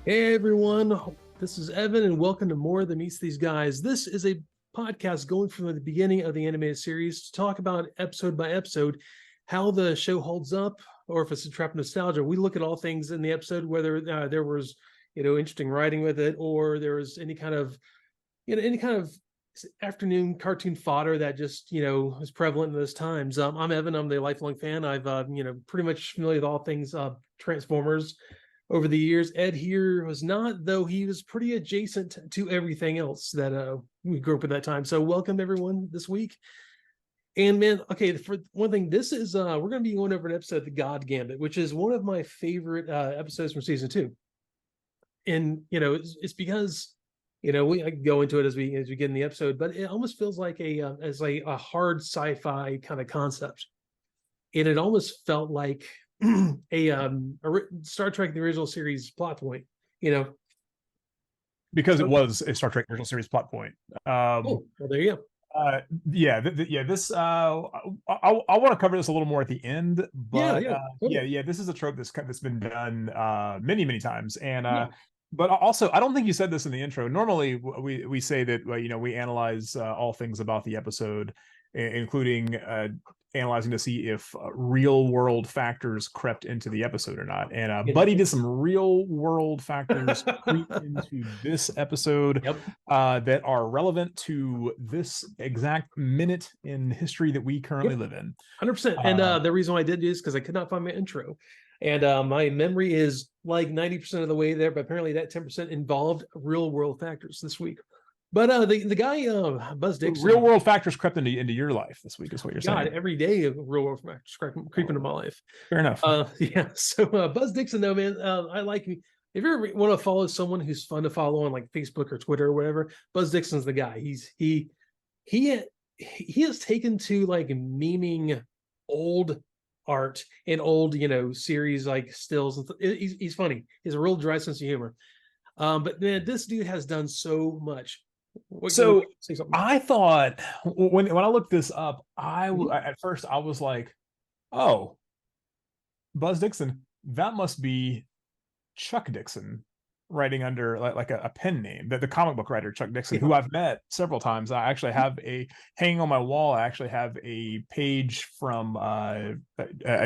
Hey everyone, this is Evan and welcome to More Than Meets These Guys. This is a podcast going from the beginning of the animated series to talk about episode by episode how the show holds up, or if it's a trap nostalgia. We look at all things in the episode, whether there was interesting writing with it, or there was any kind of afternoon cartoon fodder that just was prevalent in those times. I'm Evan. I'm the lifelong fan. I've pretty much familiar with all things Transformers over the years. Ed here was not, though he was pretty adjacent to everything else that we grew up at that time. So welcome everyone this week. And man, okay, for one thing, this is we're going to be going over an episode of the God Gambit, which is one of my favorite episodes from season 2. And it's because I can go into it as we get in the episode, but it almost feels like a hard sci-fi kind of concept, and it almost felt like a Star Trek the original series plot point, because it was a Star Trek original series plot point. Well, there you go. This I want to cover this a little more at the end, but totally. this is a trope that's been done many times, and but also I don't think you said this in the intro. Normally we say that we analyze all things about the episode, including analyzing to see if real world factors crept into the episode or not. And Buddy did some real world factors creep into this episode that are relevant to this exact minute in history that we currently live in. 100%. And the reason why I did is because I could not find my intro. And my memory is like 90% of the way there, but apparently that 10% involved real world factors this week. But the guy, Buzz Dixon, real world factors crept into your life this week, is what you're saying. God, every day real world factors creep into my life. Fair enough. So Buzz Dixon, though, man, I like. If you ever want to follow someone who's fun to follow on like Facebook or Twitter or whatever, Buzz Dixon's the guy. He has taken to like memeing old art and old series like stills. He's funny. He has a real dry sense of humor. But man, this dude has done so much. I thought when I looked this up, at first I was like, oh, Buzz Dixon, that must be Chuck Dixon writing under like a pen name, the comic book writer Chuck Dixon, who I've met several times. I actually have hanging on my wall. I actually have a page from a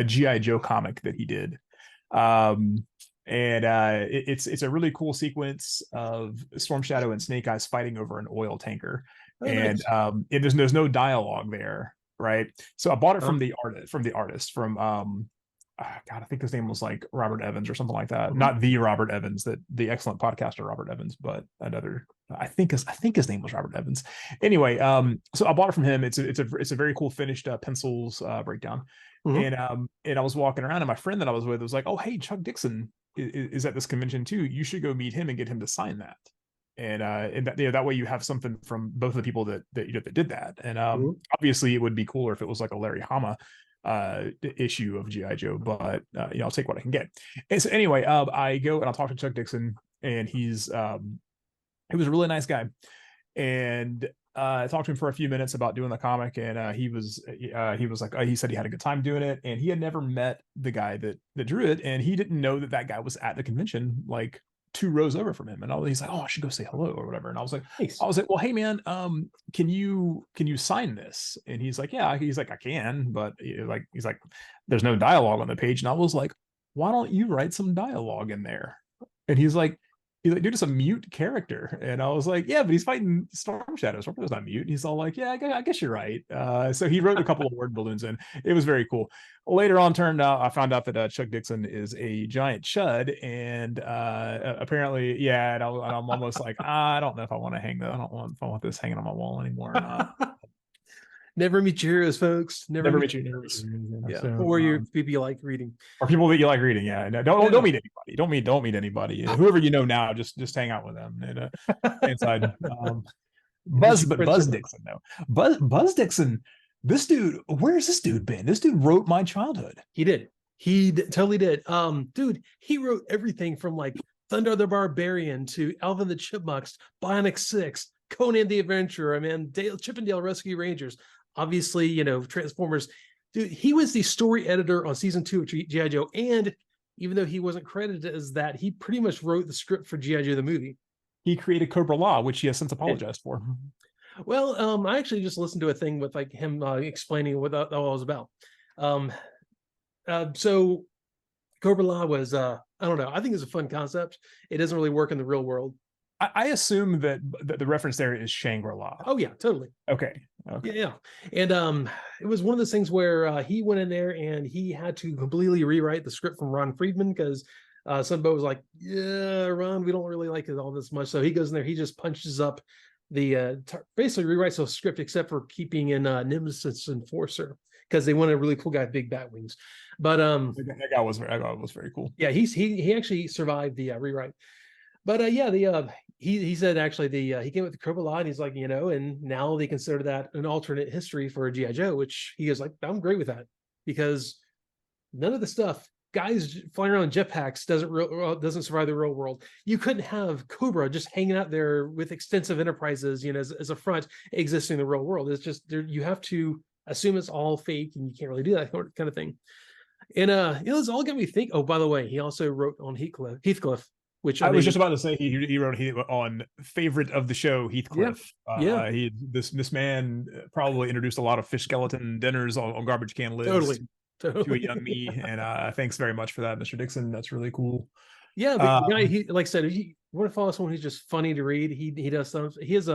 G.I. Joe comic that he did. It's a really cool sequence of Storm Shadow and Snake Eyes fighting over an oil tanker. Nice. There's no dialogue there, right? So I bought it from the artist God, I think his name was like Robert Evans or something like that. Not the Robert Evans, the excellent podcaster Robert Evans, but another. I think his name was Robert Evans. Anyway, so I bought it from him. It's a very cool finished pencils breakdown. And I was walking around, and my friend that I was with was like, "Oh, hey, Chuck Dixon is at this convention too. You should go meet him and get him to sign that." And that way you have something from both of the people that did that. And obviously it would be cooler if it was like a Larry Hama issue of G.I. Joe, but I'll take what I can get. And so anyway, I go and I'll talk to Chuck Dixon, and he was a really nice guy. And I talked to him for a few minutes about doing the comic, and he was like, he said he had a good time doing it, and he had never met the guy that drew it, and he didn't know that guy was at the convention like 2 rows over from him. And he's like, "Oh, I should go say hello," or whatever. And I was like, nice. "Well, hey man, can you sign this?" And he's like, "Yeah." He's like, "I can," but he's like, "There's no dialogue on the page." And I was like, "Why don't you write some dialogue in there?" And he's like, "Dude, it's a mute character." And I was like, "Yeah, but he's fighting Storm Shadow. Storm Shadow's not mute." And he's all like, "Yeah, I guess you're right." So he wrote a couple of word balloons in. It was very cool. Later on, I found out that Chuck Dixon is a giant chud, and apparently, and I'm almost like, I don't know if I want to hang that. I don't know if I want this hanging on my wall anymore or not. Never meet your heroes, folks. Never meet your heroes. Yeah. So, or your people you like reading, or people that you like reading. Yeah, no, don't meet anybody. Don't meet anybody. Whoever you know now, just hang out with them and inside. Buzz Dixon though. Buzz Dixon. This dude, where's this dude been? This dude wrote my childhood. He did. He totally did. Dude, he wrote everything from like Thunder the Barbarian to Alvin the Chipmunks, Bionic 6, Conan the Adventurer, Chip and Dale Rescue Rangers. Obviously, Transformers. Dude, he was the story editor on season 2 of G.I. Joe, and even though he wasn't credited as that, he pretty much wrote the script for G.I. Joe the movie. He created Cobra Law, which he has since apologized for. Well, I actually just listened to a thing with like him explaining what that all was about. Um, so Cobra Law was I don't know. I think it's a fun concept. It doesn't really work in the real world. I assume that the reference there is Shangri-La. Oh yeah, totally. Okay. Yeah. And it was one of those things where he went in there and he had to completely rewrite the script from Ron Friedman because Sunbow was like, yeah, Ron, we don't really like it all this much. So he goes in there, he just punches up the basically rewrites the script except for keeping in Nemesis Enforcer because they wanted a really cool guy with big bat wings. But that guy was very cool. Yeah, he actually survived the rewrite. But yeah, he said actually he came with the Cobra Law and he's like, and now they consider that an alternate history for G.I. Joe, which he was like, I'm great with that because none of the stuff guys flying around in jetpacks doesn't survive the real world. You couldn't have Cobra just hanging out there with extensive enterprises, as a front existing in the real world. It's just you have to assume it's all fake and you can't really do that kind of thing. And it's all got me think. Oh, by the way, he also wrote on Heathcliff. Which I was just about to say he wrote on favorite of the show, Heathcliff. Yeah. This man probably introduced a lot of fish skeleton dinners on garbage can lids totally. to a young me, and thanks very much for that, Mr. Dixon. That's really cool. Yeah, the guy, he like I said, he want to follow someone who's just funny to read. He does stuff. He's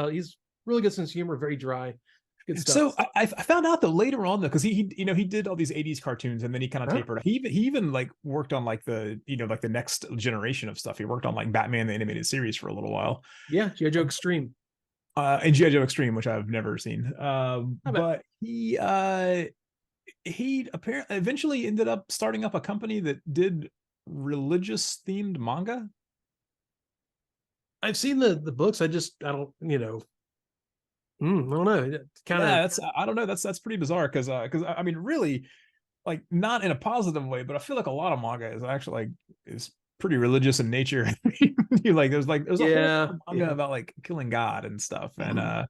really good sense of humor, very dry. Good stuff. So I found out though later on though, because he did all these 80s cartoons and then he kind of tapered. He even like worked on like the like the next generation of stuff. He worked on like Batman the animated series for a little while. Yeah, G.I. Joe Extreme. And G.I. Joe Extreme, which I've never seen. But he apparently eventually ended up starting up a company that did religious themed manga. I've seen the books. I don't I don't know. Kind of. Yeah, I don't know. That's pretty bizarre because I mean, really, like not in a positive way, but I feel like a lot of manga is actually like is pretty religious in nature. There's a whole manga about like killing God and stuff, and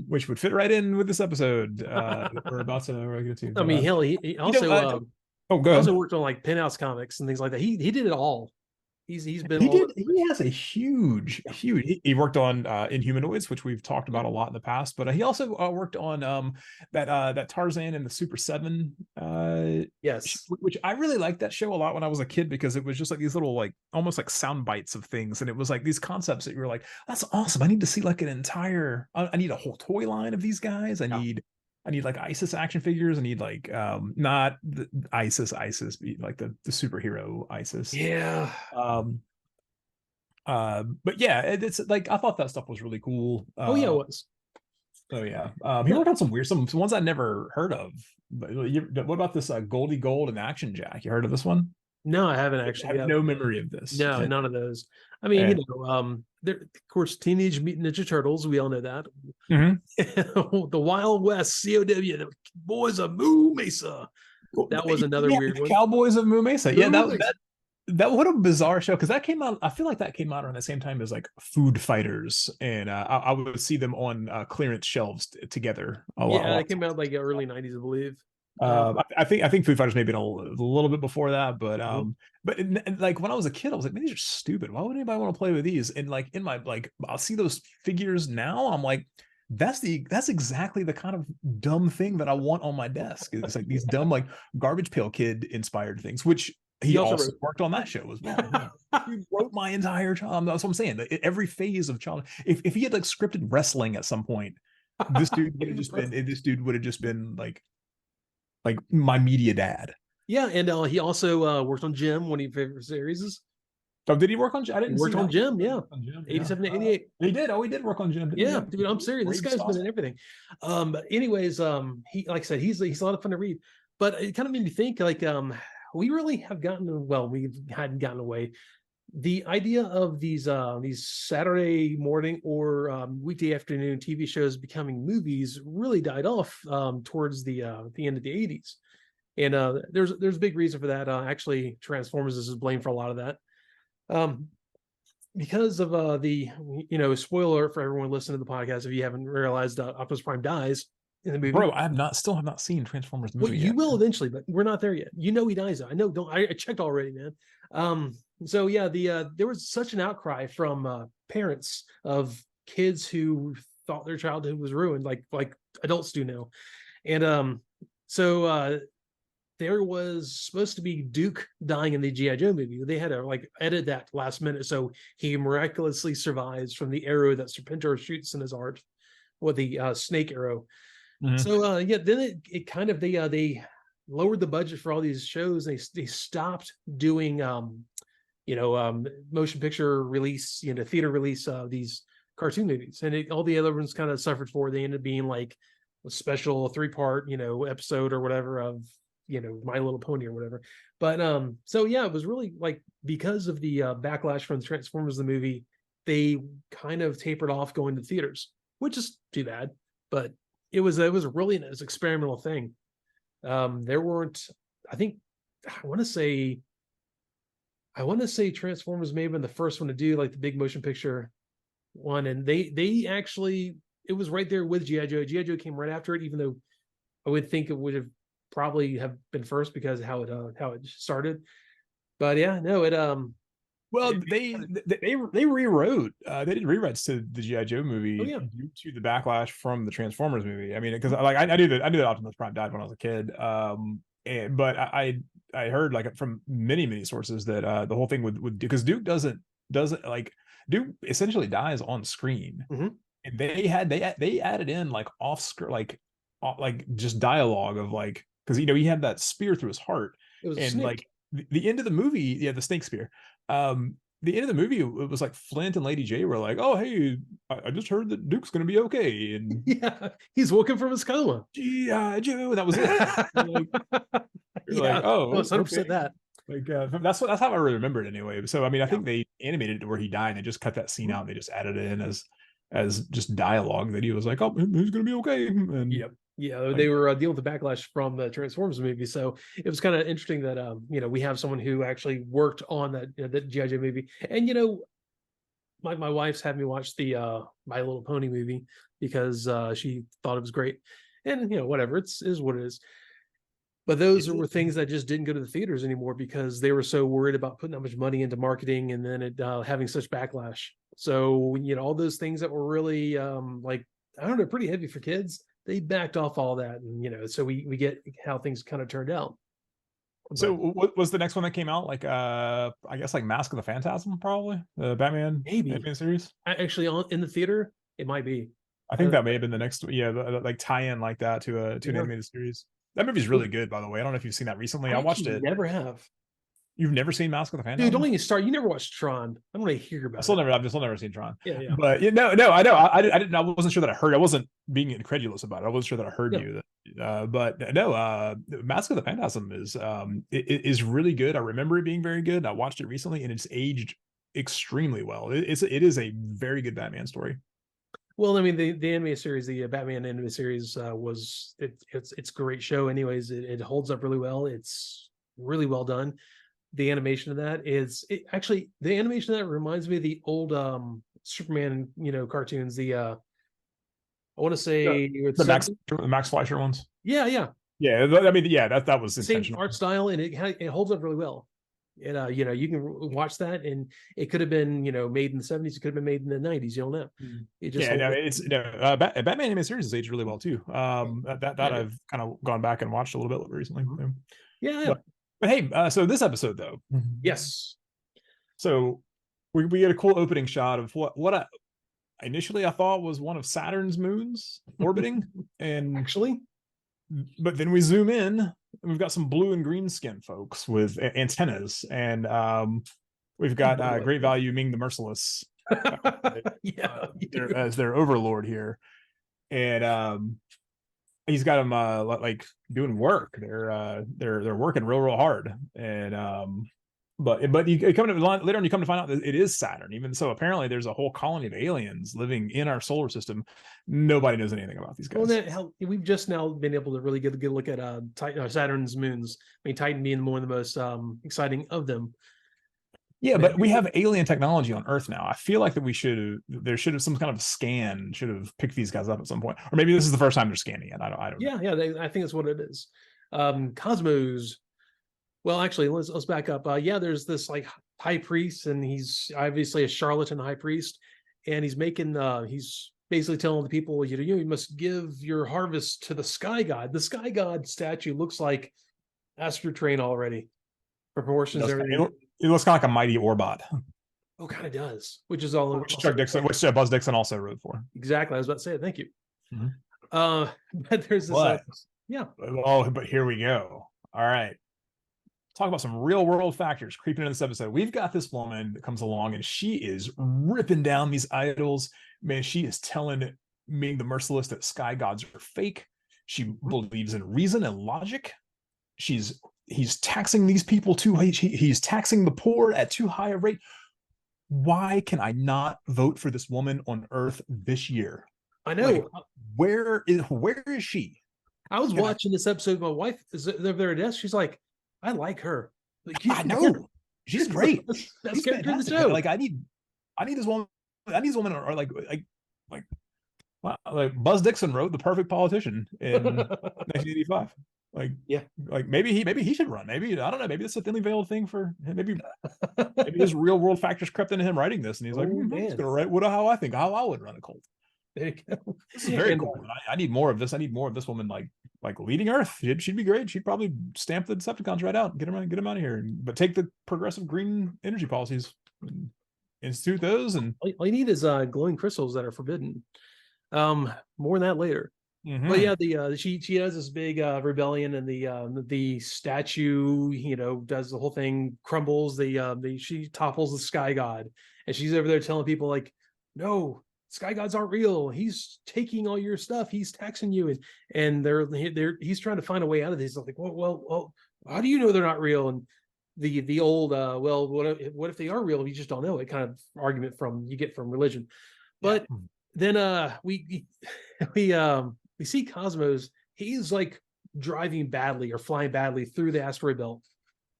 which would fit right in with this episode we're about to get to. I mean, hell, he also also worked on like Penthouse comics and things like that. He did it all. He has a huge he worked on Inhumanoids, which we've talked about a lot in the past, but he also worked on that Tarzan and the Super 7 yes, which I really liked that show a lot when I was a kid because it was just like these little like almost like sound bites of things, and it was like these concepts that you were like, that's awesome. I need to see like an entire I need a whole toy line of these guys. I need like ISIS action figures. I need like not the ISIS, like the superhero ISIS. Yeah. But yeah, it's like I thought that stuff was really cool. Oh yeah, it was. Oh yeah. He worked on some ones I never heard of. But what about this Goldie Gold and Action Jack? You heard of this one? No, I haven't actually. I have no memory of this. No, none of those. I mean, of course, Teenage Mutant Ninja Turtles. We all know that. The Wild West, COW, the Boys of Moo Mesa. That was another weird one. Cowboys of Moo Mesa. Yeah, that what a bizarre show because that came out. I feel like that came out around the same time as like Food Fighters, and I would see them on clearance shelves together. It came out like early '90s, I believe. I think Food Fighters maybe a little bit before that, but like when I was a kid, I was like, man, these are stupid. Why would anybody want to play with these? And like in my like, I'll see those figures now. I'm like, that's exactly the kind of dumb thing that I want on my desk. It's like these dumb like Garbage Pail Kid inspired things, which he also worked on that show as well. He wrote my entire child. That's what I'm saying. Every phase of child. If he had like scripted wrestling at some point, this dude would have just been like my media dad. Yeah, and he also worked on Jim, one of your favorite series. Oh, did he work on? I didn't. Worked on Jim, yeah. 87 to 88. He did. Oh, he did work on Jim. Yeah, dude, I'm serious. This guy's been in everything. But anyways, he like I said, he's a lot of fun to read. But it kind of made me think like we really have we hadn't gotten away. The idea of these Saturday morning or weekday afternoon TV shows becoming movies really died off towards the end of the 80s. And there's a big reason for that. Actually, Transformers is blamed for a lot of that. Because of the spoiler for everyone listening to the podcast, if you haven't realized, Optimus Prime dies in the movie. Bro, still have not seen Transformers the movie Well, yet. you will eventually, but we're not there yet. You know he dies though. I know. Don't I checked already, man. So yeah, there was such an outcry from parents of kids who thought their childhood was ruined, like adults do now. And so there was supposed to be Duke dying in the G.I. Joe movie. They had to like edit that last minute, so he miraculously survives from the arrow that Serpentor shoots in his heart, with the snake arrow. So yeah, then it kind of they lowered the budget for all these shows. They stopped doing motion picture release, theater release these cartoon movies, and all the other ones kind of suffered for. They ended up being like a special 3-part episode or whatever of My Little Pony or whatever. But so yeah, it was really like because of the backlash from the Transformers the movie, they kind of tapered off going to theaters, which is too bad. But it was really an experimental thing. There weren't, I think, I want to say Transformers may have been the first one to do like the big motion picture one, and they actually, it was right there with G.I. Joe. G.I. Joe came right after it, even though I would think it would have probably have been first because of how it started. But yeah, no, well, they rewrote. They did rewrites to the G.I. Joe movie due to the backlash from the Transformers movie. I mean, because like I knew that Optimus Prime died when I was a kid. But I heard like from many sources that the whole thing with because Duke doesn't like Duke essentially dies on screen, and they added in like off screen like just dialogue of like, because he had that spear through his heart, and like the end of the movie, the snake spear. The end of the movie, it was like Flint and Lady J were like, "Oh, hey, I just heard that Duke's gonna be okay," and yeah, he's woken from his coma. G.I. Joe, that was it. Like, oh, 100% that. Like that's how I remember it anyway. So I mean, I think they animated it to where he died, and they just cut that scene out, and they just added it in as just dialogue that he was like, "Oh, he's gonna be okay." And yeah, they were dealing with the backlash from the Transformers movie, so it was kind of interesting that we have someone who actually worked on that G.I. Joe movie. And my wife's had me watch the My Little Pony movie because she thought it was great, and whatever, it is what it is. But those were things that just didn't go to the theaters anymore because they were so worried about putting that much money into marketing and then it having such backlash. So all those things that were really like, I don't know, pretty heavy for kids, they backed off all that, and so we get how things kind of turned out. So what was the next one that came out? Like I guess like Mask of the Phantasm, probably the Batman series. Actually, in the theater, it might be. I think that may have been the next, like tie-in like that to an animated series. That movie's really good, by the way. I don't know if you've seen that recently. I watched it. Never have. You've never seen Mask of the Phantasm? Dude, don't even start. You never watched Tron. I don't want to hear about I've still never seen Tron. Yeah. But no, I know. I didn't. I wasn't sure that I heard. I wasn't being incredulous about it. I wasn't sure that I heard you. But no, Mask of the Phantasm is really good. I remember it being very good. I watched it recently, and it's aged extremely well. It is a very good Batman story. Well, I mean, the anime series, the Batman anime series, it's a great show. Anyways, it holds up really well. It's really well done. The animation of that actually the animation of that reminds me of the old Superman, cartoons. I want to say the Max Fleischer ones. Yeah. I mean, that was the same art style, and it holds up really well. And you can watch that, and it could have been made in the 70s. It could have been made in the 90s. You don't know. Batman animated series has aged really well too. That I've kind of gone back and watched a little bit recently. Yeah. But hey, so this episode though. Yes. So we get a cool opening shot of what I initially thought was one of Saturn's moons orbiting, and actually, but then we zoom in. We've got some blue and green skin folks with antennas, and we've got Great Value Ming the Merciless as their overlord here, and he's got them like doing work. They're working real hard, and but you come to later on, you come to find out that it is Saturn. Even so, apparently there's a whole colony of aliens living in our solar system. Nobody knows anything about these guys. Well, we've just now been able to really get a good look at Saturn's moons. I mean, Titan being one of the most exciting of them. Yeah, but we have alien technology on Earth now. I feel like that there should have some kind of scan, should have picked these guys up at some point. Or maybe this is the first time they're scanning it. I don't know. Yeah, I think that's what it is. Cosmos. Well, actually, let's back up. Yeah, there's this like high priest, and he's obviously a charlatan high priest, and he's basically telling the people, you must give your harvest to the sky god. The sky god statue looks like Astro Train already. Proportions, everything. It looks kind of like a mighty Orbot. Oh, kind of does, which is all which Buzz Dixon also wrote for. Exactly, I was about to say it. Thank you. But there's this. Yeah. Oh, but here we go. All right. Talk about some real world factors creeping into this episode. We've got this woman that comes along and she is ripping down these idols. Man, she is telling Ming the Merciless that sky gods are fake. She believes in reason and logic. He's taxing these people he's taxing the poor at too high a rate. Why can I not vote for this woman on Earth this year? I know. Like, where is she? I was watching this episode. My wife is there at desk. She's like, I like her. Like, I know. She's great. That's character in the show. Like I need this woman. I need this woman, or like Buzz Dixon wrote The Perfect Politician in 1985. Like, yeah, like maybe he should run. Maybe, I don't know. Maybe it's a thinly veiled thing for him. Maybe his real world factors crept into him writing this, and he's like, I'm just gonna write how I would run a cult. There you go. This is very cool. I need more of this. I need more of this woman, like leading Earth. She'd be great. She'd probably stamp the Decepticons right out, get them out of here. But take the progressive green energy policies, and institute those. And all you need is glowing crystals that are forbidden. More on that later. But yeah, she does this big rebellion, and the statue, does the whole thing, crumbles. She topples the sky god, and she's over there telling people like, no, sky gods aren't real. He's taking all your stuff. He's taxing you, and he's trying to find a way out of this. Like, well, how do you know they're not real? And the old well, what if they are real? You just don't know it kind of argument you get from religion. But then we see Cosmos. He's like driving badly or flying badly through the asteroid belt.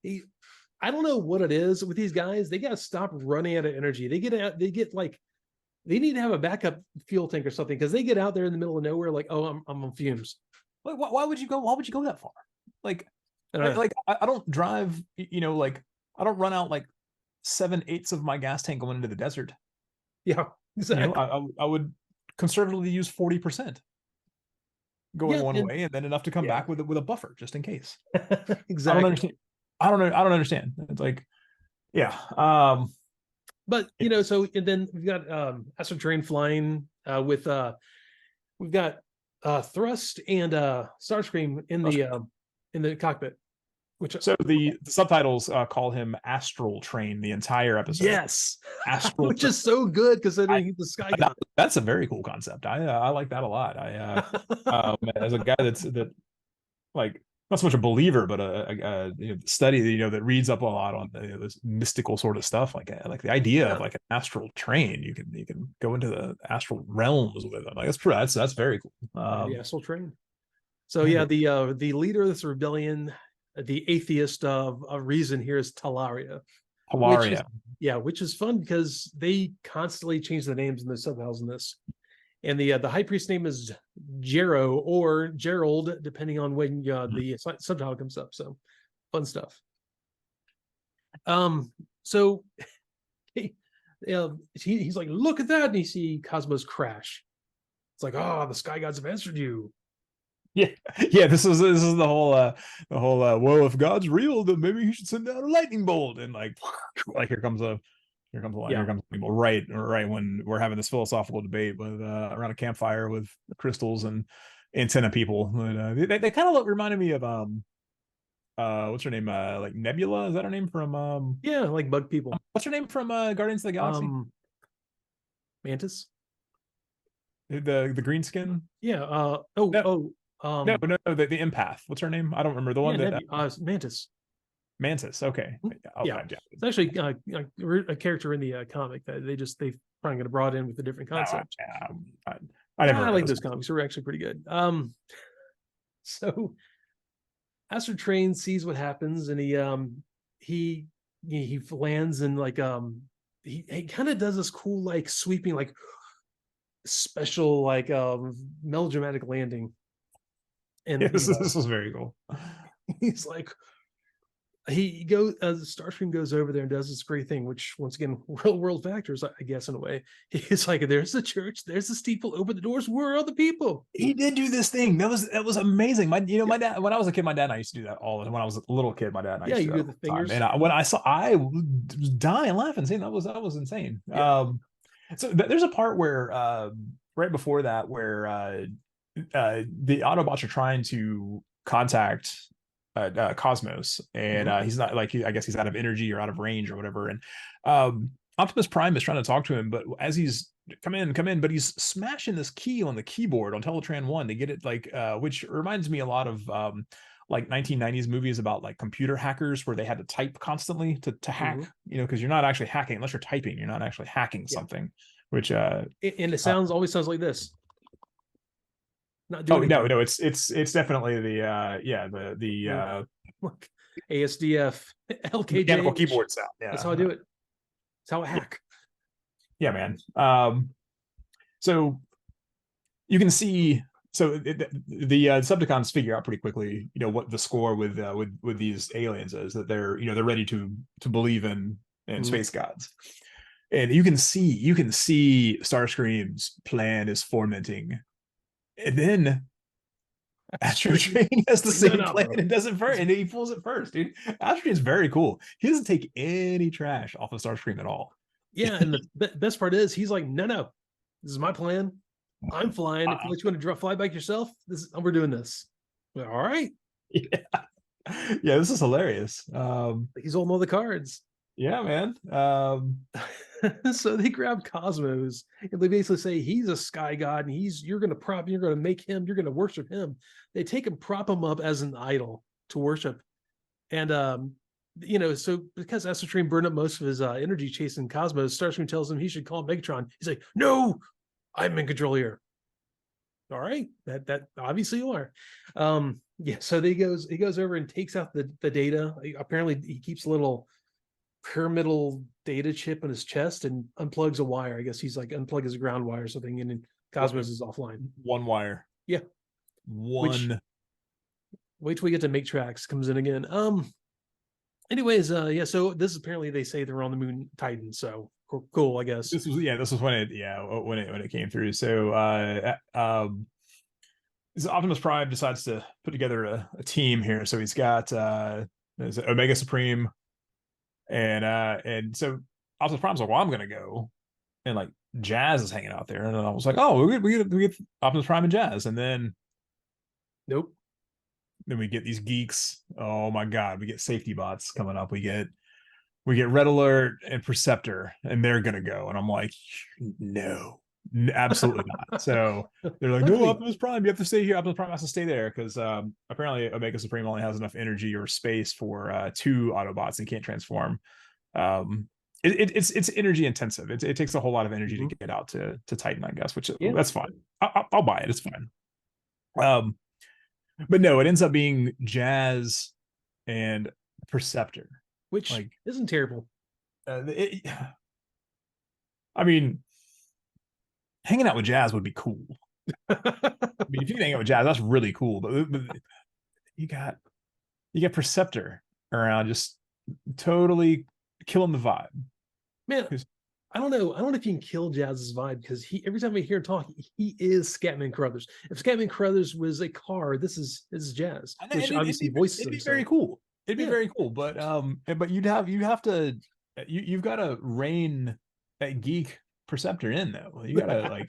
I don't know what it is with these guys. They got to stop running out of energy. They need to have a backup fuel tank or something, because they get out there in the middle of nowhere like, oh, I'm on fumes. Like, why would you go? Why would you go that far? Like I don't drive. Like I don't run out like 7/8 of my gas tank going into the desert. Yeah, exactly. I would conservatively use 40%. Going one way, and then enough to come back with a buffer just in case. Exactly. I don't understand. It's like, yeah. But so, and then we've got Astro Train flying with we've got Thrust and Starscream in the cockpit. So the subtitles call him Astral Train the entire episode. Yes, Astral, which is so good considering he's the sky god. That's a very cool concept. I like that a lot. As a guy that like not so much a believer, but a study that reads up a lot on this mystical sort of stuff. Like the idea of like an astral train. You can go into the astral realms with them. Like that's very cool. The astral train. So yeah, the leader of this rebellion, the atheist of reason here, is Talaria. Which is fun because they constantly change the names in the subtitles in this. And the high priest's name is Jero or Gerald, depending on when the subtitle comes up. So fun stuff. So he's like, look at that, and you see Cosmos crash. It's like, oh, the sky gods have answered you. Yeah. This is the whole well, if God's real, then maybe he should send out a lightning bolt, and like here comes a people right when we're having this philosophical debate with around a campfire with crystals and antenna people. They kind of reminded me of what's her name, like Nebula, is that her name from like bug people. What's her name from Guardians of the Galaxy? Mantis, the green skin. No, the empath. What's her name? I don't remember the one that Mantis. Okay. It's actually a character in the comic that they probably going to brought in with a different concept. I like those comics. They're actually pretty good. So Astro Train sees what happens, and he he lands in like he kind of does this cool like sweeping like special like melodramatic landing, and This was very cool. he's like he goes Starscream goes over there and does this great thing, which once again real world factors, I guess, in a way. He's like, there's the church, there's the steeple, open the doors, where are the people? He did do this thing. That was amazing. My dad, when I was a kid, my dad and I used to do that all the time. When I was a little kid, my dad and I used to do you that do the all the time. fingers. And when I was dying laughing, saying that was insane. Yeah. So there's a part where right before that where the Autobots are trying to contact Cosmos, and he's not like I guess he's out of energy or out of range or whatever. And Optimus Prime is trying to talk to him, but as he's come in, but he's smashing this key on the keyboard on Teletran 1 to get it like which reminds me a lot of like 1990s movies about like computer hackers where they had to type constantly to hack, because you're not actually hacking unless you're typing, you're not actually hacking something, which and it always sounds like this. Not doing no, it's definitely the ASDF LKJ mechanical keyboard sound. Yeah, that's how I do it. That's how I hack. Yeah, man. So you can see, so the Decepticons figure out pretty quickly, what the score with these aliens is, that they're ready to believe in space gods. And you can see Starscream's plan is fomenting. And then Astro Train has the same plan and does it first, and he pulls it first, dude. Astro Train's very cool. He doesn't take any trash off of Starscream at all. Yeah, and the best part is he's like, no, this is my plan. I'm flying. If you want to fly back yourself, we're doing this. All right. Yeah, this is hilarious. He's holding all the cards. Yeah, man. So they grab Cosmos and they basically say he's a sky god, and you're going to make him, you're going to worship him. They take him, prop him up as an idol to worship. And so because Astrotrain burned up most of his energy chasing Cosmos, Starscream tells him he should call Megatron. He's like, no, I'm in control here. All right, that obviously you are. So he goes over and takes out the data. Apparently he keeps a little pyramidal data chip in his chest and unplugs a wire. I guess he's like unplug his ground wire or something, and then Cosmos is offline. One wire. Yeah. One. Wait till we get to Make Tracks comes in again. Anyways, so this is apparently they say they're on the moon Titan, so cool, I guess. This was when it came through. So Optimus Prime decides to put together a team here. So he's got Omega Supreme, and so Optimus Prime's like, well, I'm gonna go, and like Jazz is hanging out there, and then I was like, oh, we get Optimus Prime and Jazz, and then nope. Then we get these geeks. Oh my god, we get safety bots coming up. We get Red Alert and Perceptor, and they're gonna go, and I'm like, no, absolutely not. So they're like, no, Optimus Prime, you have to stay here. Optimus Prime has to stay there because apparently Omega Supreme only has enough energy or space for 2 Autobots and can't transform. It's energy intensive. It takes a whole lot of energy to get out to Titan, I guess, which that's fine. I'll buy it. It's fine. But no, it ends up being Jazz and Perceptor, which isn't terrible. I mean, hanging out with Jazz would be cool. I mean, if you can hang out with Jazz, that's really cool. But you got Perceptor around, just totally killing the vibe. Man, I don't know if you can kill Jazz's vibe, because every time I hear him talk, he is Scatman Crothers. If Scatman Crothers was a car, this is Jazz. Which obviously voices it'd be very cool. It'd be very cool, but you've got to rein that geek Perceptor in, though. You gotta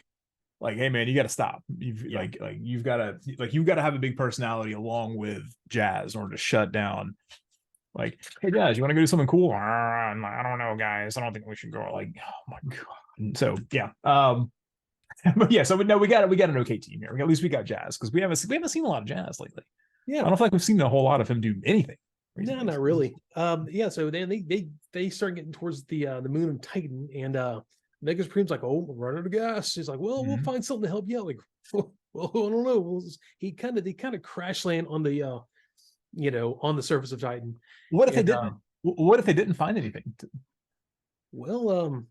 like, hey man, you gotta stop. You've got to have a big personality along with Jazz in order to shut down. Like, hey Jazz, you want to go do something cool? I don't know, guys. I don't think we should go. Like, oh my god. So yeah, but yeah. So no, we got an okay team here. At least we got Jazz, because we haven't seen a lot of Jazz lately. Yeah, I don't feel like we've seen a whole lot of him do anything. No, not really. So then they start getting towards the moon of Titan, and Mega Supreme's like, oh, we're running out of gas. He's like, well, we'll find something to help you out. Like, well, I don't know. They kind of crash land on the on the surface of Titan. What if they didn't? What if they didn't find anything? Well,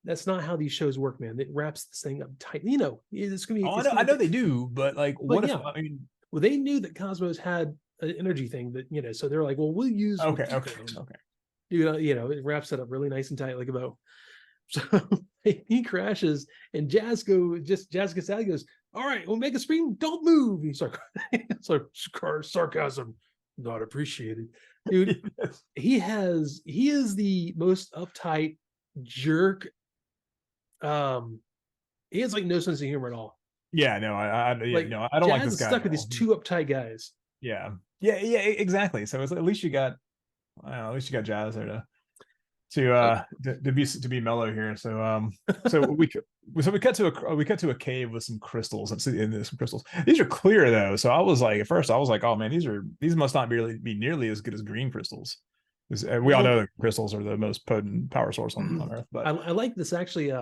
that's not how these shows work, man. It wraps this thing up tight. You know, it's gonna be. Oh, It's I gonna know they do, but like, But what if? yeah. I mean, Well, they knew that Cosmos had an energy thing that, you know, so they're like, well, we'll use what okay, you okay, found. okay. You know, it wraps it up really nice and tight like a bow. So he crashes, and Jazz gets out. He goes, "All right, we'll make a scream. Don't move." He's like, "It's like sarcasm, not appreciated, dude." He is the most uptight jerk. He has like no sense of humor at all. Yeah, no, Like no, I don't like Jazz this is guy stuck at with these all. two uptight guys. Yeah, yeah, exactly. So it's, at least you got, I don't know, at least you got Jazz there to be mellow here. So we cut to a cave with some crystals and some crystals. These are clear though, so I was like, at first I was like, oh man, these must not be nearly as good as green crystals. We all know that crystals are the most potent power source on Earth. But I like this actually.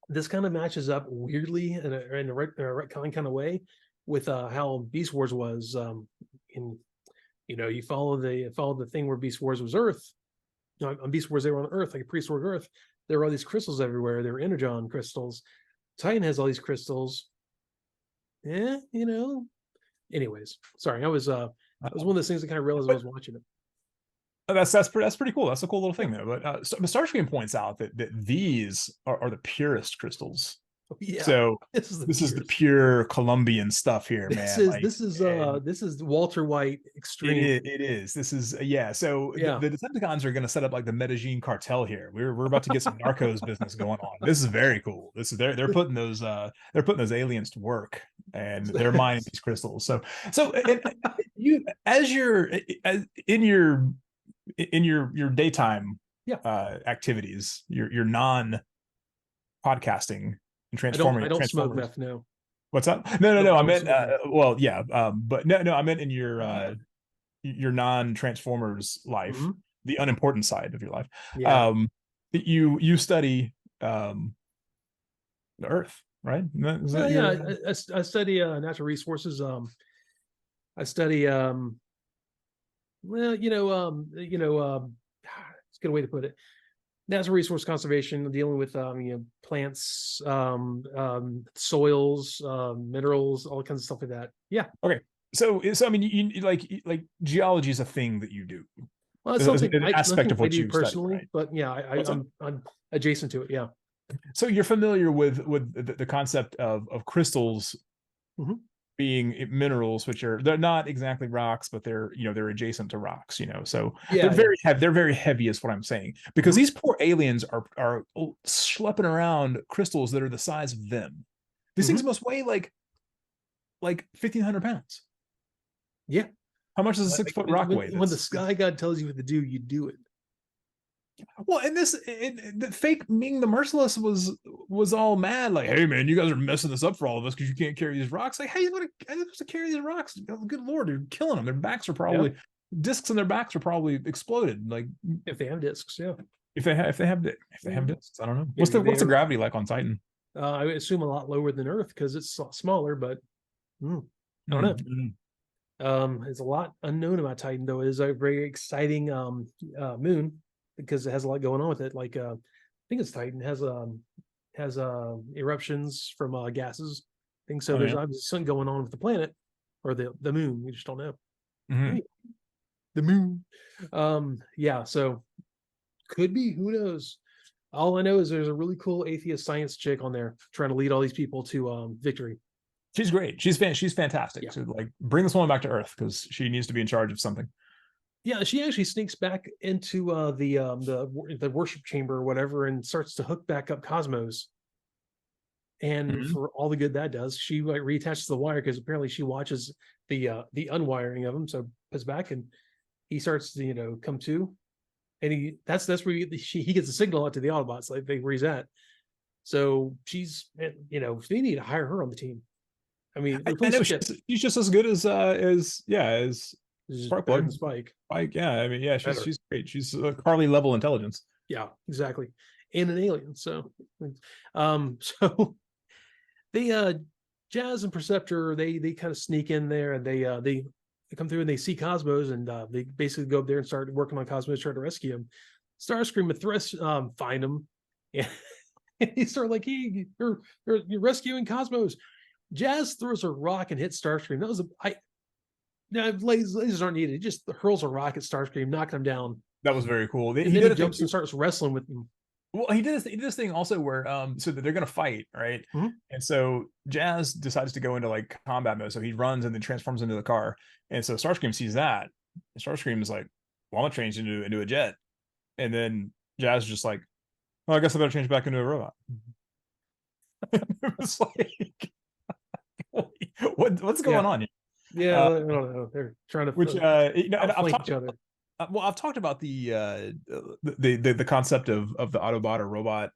This kind of matches up weirdly in a retcon kind of way with how Beast Wars was. In you know, you follow the thing where Beast Wars was Earth. On Beast Wars, they were on Earth, like a prehistoric Earth. There were all these crystals everywhere. There were energon crystals. Titan has all these crystals. Yeah, you know. Anyways, sorry, I was one of those things I kind of realized I was watching it. that's pretty cool. That's a cool little thing there. But Starscream points out that these are the purest crystals. Yeah, so this is the pure Colombian stuff here, this man. This is Walter White extreme. It is. This is yeah. So Yeah. the Decepticons are going to set up like the Medellin cartel here. We're about to get some narcos business going on. This is very cool. This is they're putting those aliens to work, and they're mining these crystals. So and you in your daytime activities, your non podcasting and transforming. I don't smoke meth. No. What's up? No. I meant well, yeah, but no. I meant in your non-Transformers life, the unimportant side of your life. Yeah. You study the Earth, right? I study natural resources. I study well, it's a good way to put it. Natural resource conservation, dealing with plants, soils, minerals, all kinds of stuff like that. Yeah. Okay. So I mean, you like geology is a thing that you do. Well, it's something an aspect of what I do you personally, study, right? But yeah, I'm adjacent to it. Yeah. So you're familiar with the concept of crystals being minerals, which they're not exactly rocks, but they're adjacent to rocks. So they're very heavy, is what I'm saying. Because these poor aliens are schlepping around crystals that are the size of them. These things must weigh like 1,500 pounds. Yeah. How much does a 6 foot rock weigh? When the sky god tells you what to do, you do it. Well, and the fake Ming the Merciless was all mad, like, hey man, you guys are messing this up for all of us because you can't carry these rocks. Like, hey, I'm supposed to carry these rocks. Good lord, they're killing them. Their backs are probably discs in their backs are probably exploded. Like if they have discs, yeah. If they have discs, I don't know. What's the gravity like on Titan? I would assume a lot lower than Earth because it's smaller, but I don't know. There's a lot unknown about Titan, though. It is a very exciting moon because it has a lot going on with it. Like I think it's Titan has eruptions from gases. I think so. There's obviously something going on with the planet or the moon. We just don't know. The moon. Yeah. So could be. Who knows? All I know is there's a really cool atheist science chick on there trying to lead all these people to victory. She's great. She's fantastic. Yeah. So like bring this woman back to Earth because she needs to be in charge of something. Yeah, she actually sneaks back into the worship chamber or whatever and starts to hook back up Cosmos. And for all the good that does, she like reattaches the wire because apparently she watches the unwiring of him. So puts back and he starts to come to, and that's where he gets a signal out to the Autobots like where he's at. So she's they need to hire her on the team. I mean, I know she's just as good as Sparkplug. Spike. Yeah, I mean, yeah, she's great. She's a Carly level intelligence. Yeah, exactly, and an alien. So, so they Jazz and Perceptor they kind of sneak in there and they come through and they see Cosmos, and they basically go up there and start working on Cosmos, trying to rescue him. Starscream and Thresh find him, and he start like, "Hey, you're rescuing Cosmos." Jazz throws a rock and hits Starscream. That was lasers aren't needed. He just hurls a rock at Starscream, knocking him down. That was very cool. And then he jumps and starts wrestling with him. Well, he did this thing also where so that they're gonna fight, right? Mm-hmm. And so Jazz decides to go into like combat mode. So he runs and then transforms into the car. And so Starscream sees that. And Starscream is like, well, I'm gonna change into a jet. And then Jazz is just like, well, I guess I better change back into a robot. It was like, what's going on here? Yeah, I don't know. They're trying to I've each other. Well, I've talked about the concept of the Autobot or robot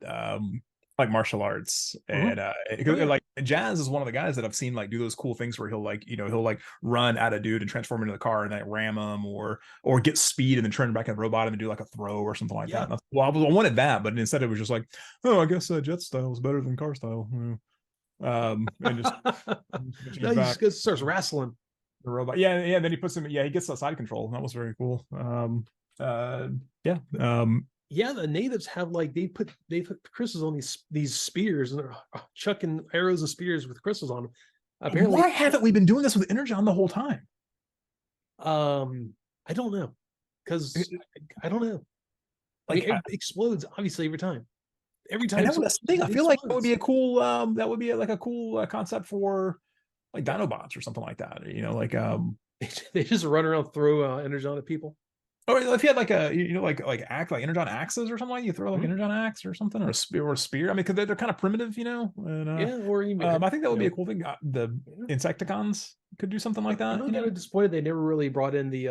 like martial arts, and like Jazz is one of the guys that I've seen like do those cool things where he'll like run at a dude and transform into the car and then ram him, or get speed and then turn back into a robot and do like a throw or something like that. Well, I wanted that, but instead it was just like, oh, I guess jet style is better than car style. And just no, he just starts wrestling the robot. Yeah. Then he puts him. Yeah, he gets outside control. That was very cool. The natives have like they put crystals on these spears, and they're chucking arrows and spears with crystals on them. Apparently, why haven't we been doing this with Energon the whole time? I don't know, because I don't know. Like it explodes obviously every time. Every time. That's the thing. I feel like that would be a cool. That would be like a cool concept for like Dinobots or something like that. Like they just run around, throw Energon at people. Or if you had like a like Energon axes or something, like you throw like Energon axe or something, or a spear. I mean, because they're kind of primitive, And or I think that would be a cool thing. The Insecticons could do something like that. I'm kind of disappointed they never really brought in the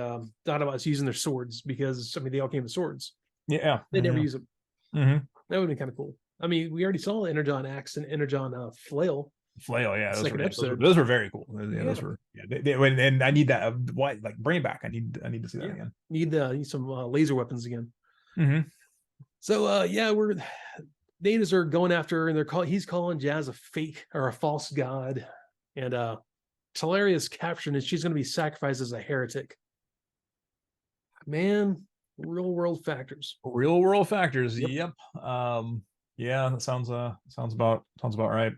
Dinobots using their swords, because I mean they all came with swords. Yeah, they never use them. Mm-hmm. That would be kind of cool. I mean, we already saw Energon axe and Energon flail. Yeah, those were very cool. Those were and I need that. Like bring it back. I need to see that again. Need some laser weapons again. Mm-hmm. So we're natives are going after, and he's calling Jazz a fake or a false god, and Talaria's captured, and she's going to be sacrificed as a heretic. Man, real world factors. Yep. Yeah, that sounds about right.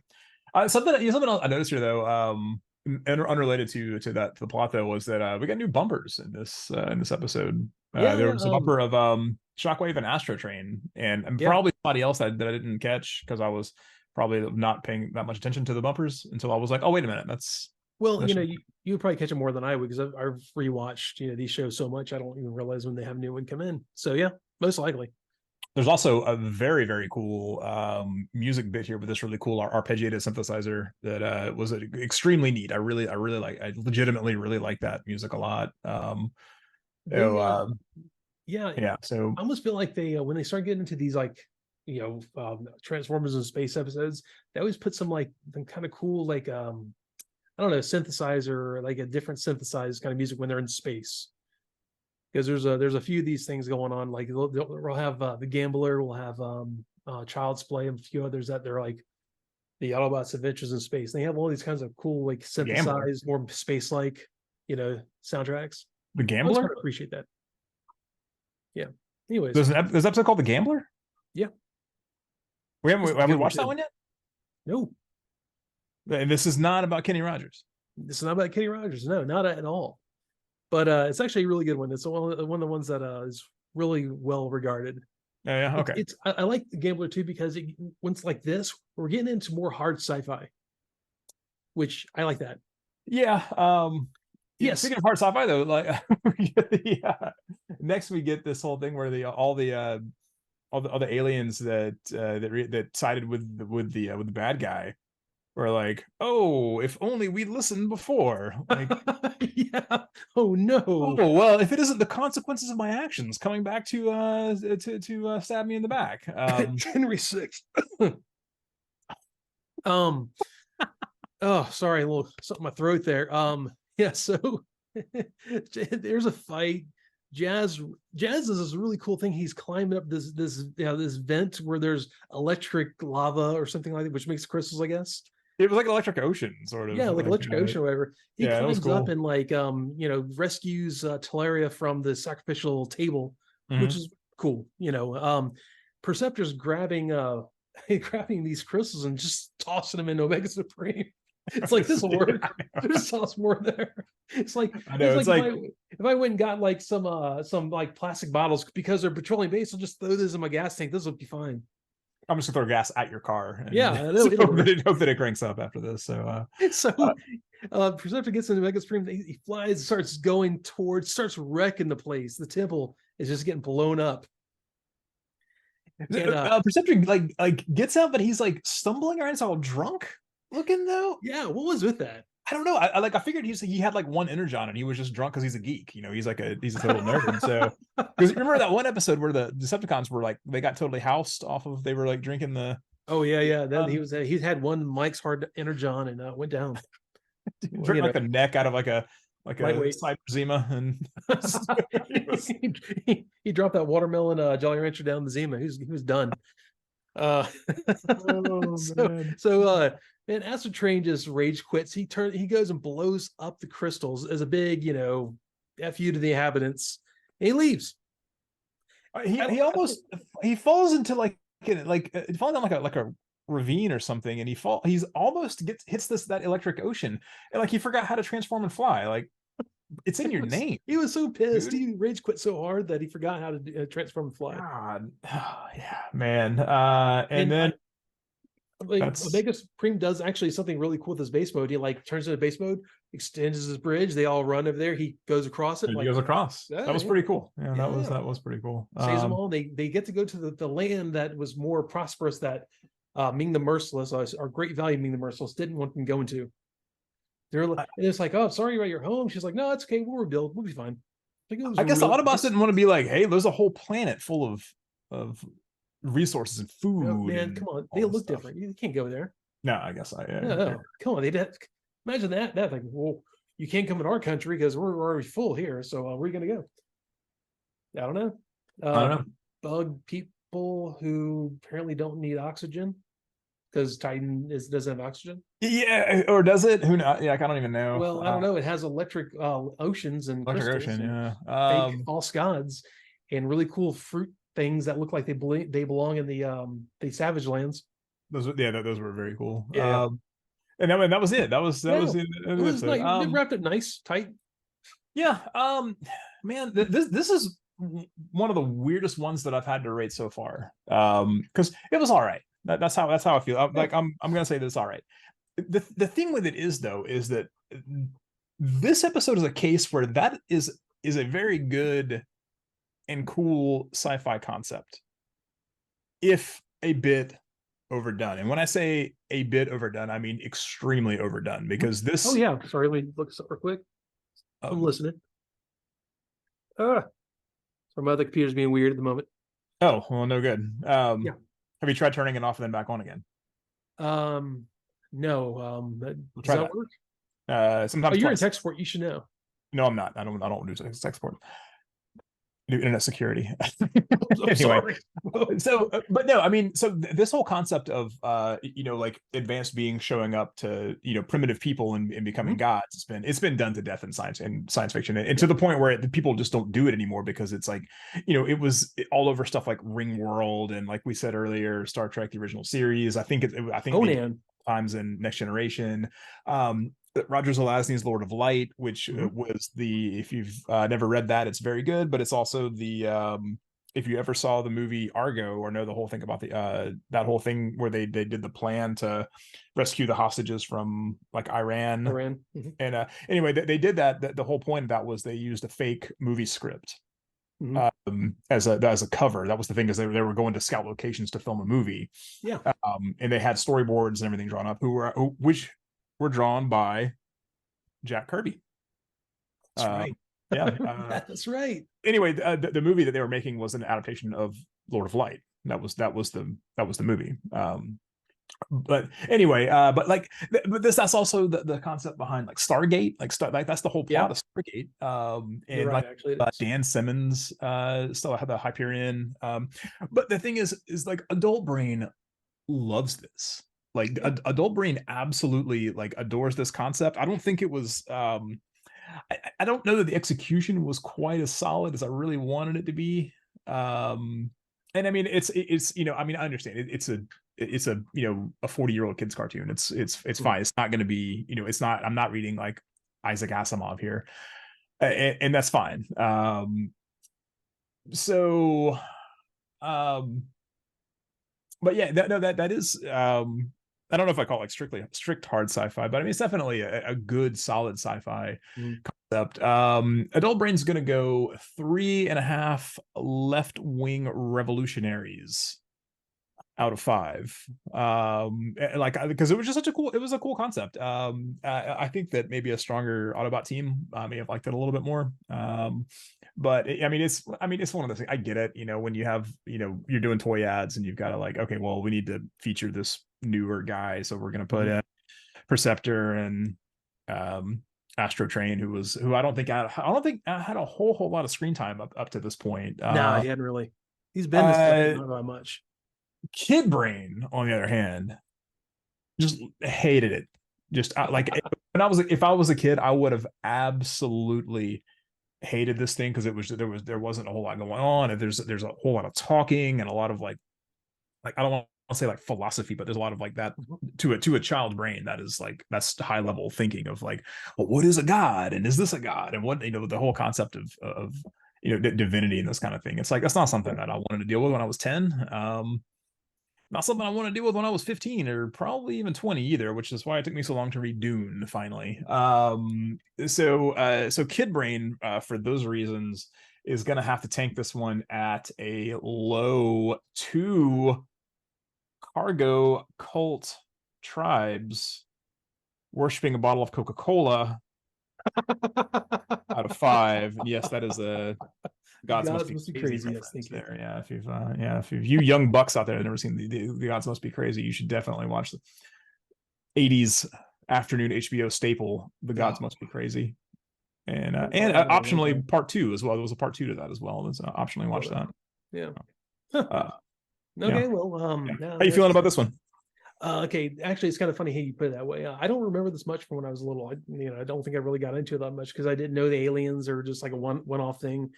Something else I noticed here though, unrelated to the plot though, was that we got new bumpers in this episode. There was a bumper of Shockwave and Astro Train, and probably somebody else that I didn't catch because I was probably not paying that much attention to the bumpers until I was like, oh wait a minute, that's you would probably catch it more than I would, because I've rewatched these shows so much I don't even realize when they have a new one come in. So yeah, most likely. There's also a very, very cool music bit here with this really cool arpeggiated synthesizer that was extremely neat. I legitimately really like that music a lot. So I almost feel like they when they start getting into these Transformers in space episodes, they always put some kind of cool I don't know, synthesizer, like a different synthesized kind of music when they're in space. Because there's a few of these things going on. Like we'll have the Gambler, we'll have Child's Play, and a few others that they're like the Autobots Adventures in Space. They have all these kinds of cool synthesized, more space-like soundtracks. The Gambler? I appreciate that. Yeah. Anyways, there's an episode called The Gambler? Yeah. Have we watched that one yet? No. And this is not about Kenny Rogers. This is not about Kenny Rogers. No, not at all. But it's actually a really good one. It's one of the ones that is really well regarded. Oh, yeah, okay. I like The Gambler too, because once like this, we're getting into more hard sci-fi, which I like that. Yeah. Yes. Speaking of hard sci-fi though, like next we get this whole thing where all the aliens that sided with the bad guy were like, oh, if only we'd listened before. Like, yeah. Oh no. Oh well, if it isn't the consequences of my actions coming back to stab me in the back. January 6th. Oh, sorry, a little something in my throat there. So there's a fight. Jazz is this really cool thing. He's climbing up this vent where there's electric lava or something like that, which makes crystals, I guess. It was like Electric Ocean, sort of Yeah, like Electric Ocean or whatever. He yeah, it was climbs up cool. and like rescues Teleria from the sacrificial table, which Mhm. is cool. Perceptor's grabbing grabbing these crystals and just tossing them into Omega Supreme. It's like this will work. There's toss more there. It's like I know, it's if like I went and got like some like plastic bottles because they're petroleum based, I'll just throw this in my gas tank. This will be fine. I'm just gonna throw gas at your car Yeah, and it'll hope work. that it cranks up after this. So So Perceptor gets into Mega Supreme. He flies, starts going towards, starts wrecking the place. The temple is just getting blown up. And Perception like gets out, but he's like stumbling around. He's all drunk looking though. yeah, what was with that? I don't know. I figured he had like one energon and he was just drunk because he's a geek. He's a total nerd. So because remember that one episode where the Decepticons were like they got totally housed off of they were like drinking the. Oh yeah. Then he had one Mike's hard energon and went down. Drank like the neck out of like a lightweight Cyber Zima and he dropped that watermelon Jolly Rancher down the Zima. He was done. Oh, man, Acid Train just rage quits. He goes and blows up the crystals as a big, F you to the inhabitants. And he leaves. He almost he falls into like it falls down like a ravine or something, and he's almost hits that electric ocean, and like he forgot how to transform and fly. Like it's in your name. He was so pissed. Dude. He rage quit so hard that he forgot how to transform and fly. God, yeah, man. And then Omega Supreme does actually something really cool with his base mode. He like turns into base mode, extends his bridge. They all run over there. He goes across it. He goes across. Yeah, that was pretty cool. Yeah, that was pretty cool. Saves them all. They get to go to the land that was more prosperous that Ming the Merciless, our great value Ming the Merciless, didn't want them going to. And it's like, oh, sorry about your home. She's like, no, it's okay. We'll rebuild. We'll be fine. I guess the Autobots didn't want to be like, hey, there's a whole planet full of resources and food. Oh, man, come on. They look different. You can't go there. No, I guess no. Come on. Imagine that. Like, well, you can't come in our country because we're already full here. So where are you going to go? I don't know. I don't know. Bug people who apparently don't need oxygen because Titan doesn't have oxygen. Yeah, or does it? Who knows? Yeah, I don't even know. Well, I don't know. It has electric oceans and electric crystals ocean, and fake false gods and really cool fruit things that look like they belong in the Savage Lands. Those were very cool. Yeah. And that was it. That was nice. It wrapped it nice, tight. Yeah. Man, this is one of the weirdest ones that I've had to rate so far. Because it was all right. That's how I feel. I'm gonna say this all right. The thing with it is though is that this episode is a case where that is a very good and cool sci-fi concept, if a bit overdone. And when I say a bit overdone, I mean extremely overdone, because this. Oh yeah, sorry. Let me look this up real quick. I'm listening. So my other computer's being weird at the moment. Oh well, no good. Yeah. Have you tried turning it off and then back on again? No. Does that work? Sometimes. You're in tech support. You should know. No, I'm not. I don't do tech support. Do internet security. Anyway, so but no, I mean, so this whole concept of like advanced beings showing up to primitive people and becoming gods, it's been done to death in science fiction, and to the point where the people just don't do it anymore, because it's like it was all over stuff like Ringworld and, like we said earlier, Star Trek the original series. I think Conan times in Next Generation. Roger Zelazny's Lord of Light, which was if you've never read that, it's very good, but it's also if you ever saw the movie Argo or know the whole thing about that whole thing where they did the plan to rescue the hostages from like Iran. And anyway, they did that. The whole point of that was they used a fake movie script as a cover. That was the thing, is they were going to scout locations to film a movie. Yeah. And they had storyboards and everything drawn up, which were drawn by Jack Kirby. That's right. Yeah, that's right. Anyway, the movie that they were making was an adaptation of Lord of Light. That was the movie. But anyway, but that's also the concept behind like Stargate. Like that's the whole plot of Stargate. And right, like actually, Dan Simmons still had the Hyperion. But the thing is like adult brain loves this. Like adult brain absolutely like adores this concept. I don't think it was I don't know that the execution was quite as solid as I really wanted it to be. And I mean it's you know, I mean I understand it's a you know a 40-year-old kid's cartoon. It's fine. It's not going to be, you know, it's not, I'm not reading like Isaac Asimov here. And that's fine. So but yeah, that is I don't know if I call it like strict hard sci-fi, but I mean it's definitely a good solid sci-fi concept. Adult Brain's gonna go 3.5 left-wing revolutionaries out of 5. Like because it was just such a cool, it was a cool concept. I think that maybe a stronger Autobot team may have liked it a little bit more. But I mean it's one of those things. I get it, you know, when you have, you know, you're doing toy ads and you've got to like, okay, well we need to feature this newer guy, so we're going to put in Perceptor and Astro Train, who I don't think had a whole lot of screen time up to this point. No, he hadn't really. He's been this stuff, but not by much. Kid Brain, on the other hand, just hated it. Just like when if I was a kid, I would have absolutely hated this thing because there wasn't a whole lot going on, and there's a whole lot of talking and a lot of like I don't want to say like philosophy, but there's a lot of like that to a child brain that is like, that's high level thinking of like, well, what is a god, and is this a god, and what, you know, the whole concept of you know divinity and this kind of thing. It's like that's not something that I wanted to deal with when I was 10. Not something I want to deal with when I was 15 or probably even 20 either, which is why it took me so long to read Dune finally. So Kid Brain, for those reasons, is going to have to tank this one at a low 2 cargo cult tribes worshiping a bottle of Coca-Cola out of 5. And yes, that is a Gods Must Be Crazy. Yes, there. Yeah, if you young bucks out there have never seen the Gods Must Be Crazy, you should definitely watch the 80s afternoon HBO staple, The Gods Must Be Crazy, and optionally part 2 as well. There was a part 2 to that as well. Let's optionally watch that. Yeah. Okay. Yeah. Well, how are you feeling about this one? Okay, actually, it's kind of funny how you put it that way. I don't remember this much from when I was little. I don't think I really got into it that much because I didn't know the aliens or just like a one-off thing.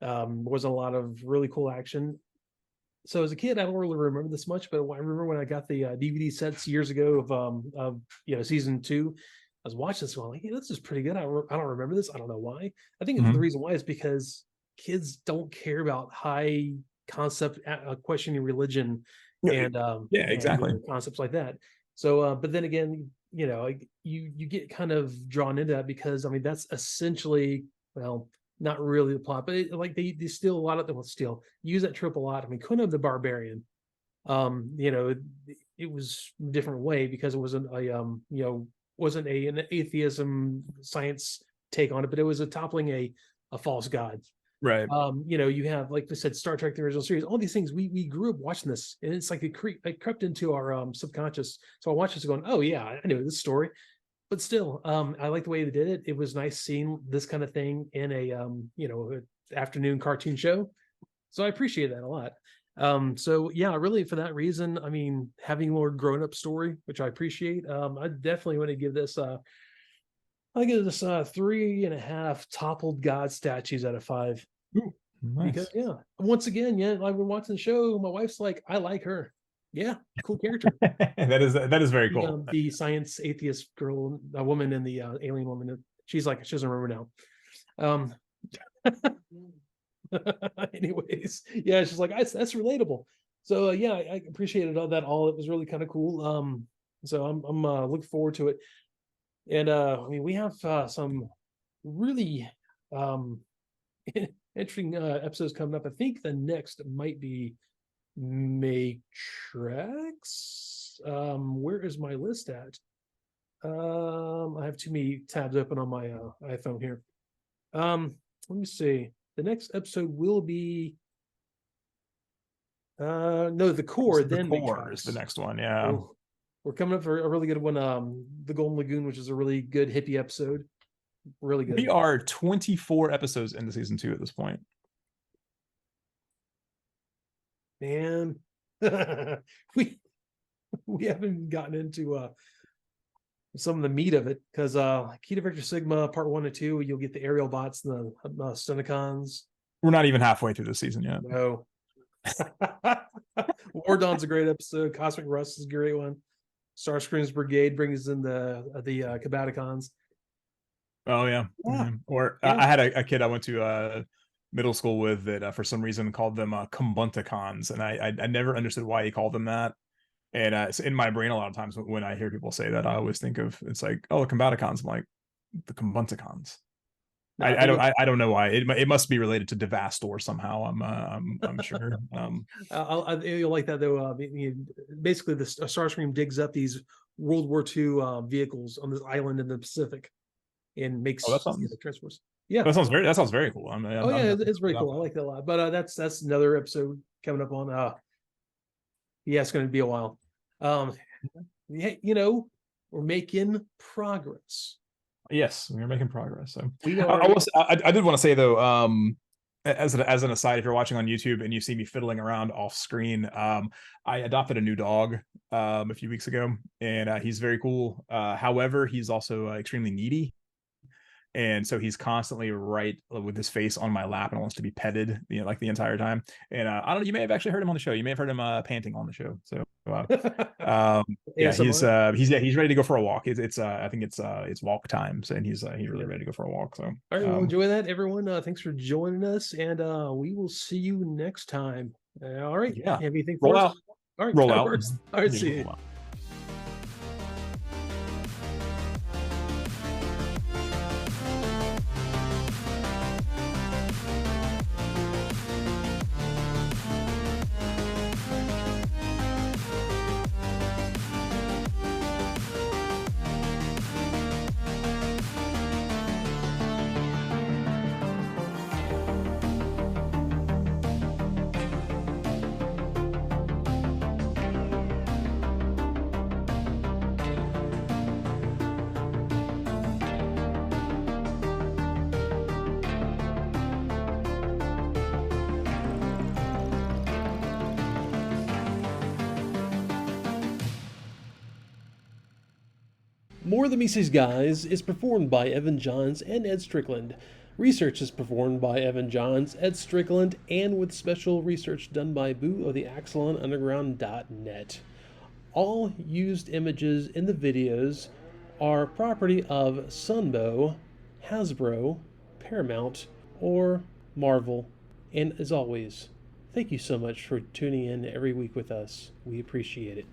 Wasn't a lot of really cool action. So as a kid, I don't really remember this much, but I remember when I got the DVD sets years ago of season 2. I was watching this one, like, hey, this is pretty good. I don't remember this. I don't know why. I think the reason why is because kids don't care about high concept questioning religion and exactly, and concepts like that. So but then again, you get kind of drawn into that because I mean that's essentially, well, not really the plot, but they steal a lot of them. Use that trope a lot. I mean, Conan the Barbarian, it was a different way because it wasn't an atheism science take on it, but it was a toppling a false god. Right. You have, like I said, Star Trek, the original series, all these things. We grew up watching this, and it's like it crept into our subconscious. So I watched this going, oh yeah, I know this story. But still, I like the way they did it. It was nice seeing this kind of thing in a afternoon cartoon show. So I appreciate that a lot. So yeah, really for that reason, I mean, having more grown-up story, which I appreciate. I definitely want to give this I give this 3.5 toppled god statues out of 5. Ooh, nice. Because once again, I've been watching the show. My wife's like, I like her. Yeah, cool character. that is very cool. The science atheist girl, a woman, and the alien woman. She's like, she doesn't remember now. Anyways, yeah, she's like, that's relatable. So I appreciated all that. It was really kind of cool. So I'm looking forward to it. And I mean, we have some really interesting episodes coming up. I think the next might be Matrix. Where is my list at? I have too many tabs open on my iPhone here. Let me see. The next episode will be the Core. Then the Core is the next one. Yeah. Ooh. We're coming up for a really good one. The Golden Lagoon, which is a really good hippie episode. Really good. We are 24 episodes into season 2 at this point. Man, we haven't gotten into some of the meat of it, because Key to Victor Sigma Part 1 and 2, you'll get the aerial bots and the Stunticons. We're not even halfway through the season yet. No. War Dawn's a great episode. Cosmic Rust is a great one. Starscream's Brigade brings in the Kabaticons. Oh yeah. Or Yeah. I had a kid I went to middle school with that for some reason called them Kumbunticons, and I never understood why he called them that. And it's in my brain a lot of times when I hear people say that, I always think of, it's like, oh, the Combaticons. I'm like, the Kumbunticons. No, I don't know why. It must be related to Devastor somehow. I'm sure. You'll like that though. Basically, the Starscream digs up these World War II vehicles on this island in the Pacific, and makes the transports. Yeah, that sounds very cool. It's very cool. I like that a lot. But that's another episode coming up on. Yeah, it's going to be a while. Yeah, we're making progress. Yes, we're making progress. So we are. I did want to say though, as an aside, if you're watching on YouTube and you see me fiddling around off screen, I adopted a new dog a few weeks ago, and he's very cool. However, he's also extremely needy. And so he's constantly right with his face on my lap and wants to be petted, like the entire time. And I don't know, you may have actually heard him on the show. You may have heard him panting on the show. So he's ready to go for a walk. I think it's walk time. So, and he's really ready to go for a walk. So all right, well, enjoy that, everyone. Thanks for joining us, and we will see you next time. All right. Yeah. Have anything roll out. All right. Roll out. All right. See you. Morethanmeetstheseguys is performed by Evan Johns and Ed Strickland. Research is performed by Evan Johns, Ed Strickland, and with special research done by Boo of the AxelonUnderground.net. All used images in the videos are property of Sunbow, Hasbro, Paramount, or Marvel. And as always, thank you so much for tuning in every week with us. We appreciate it.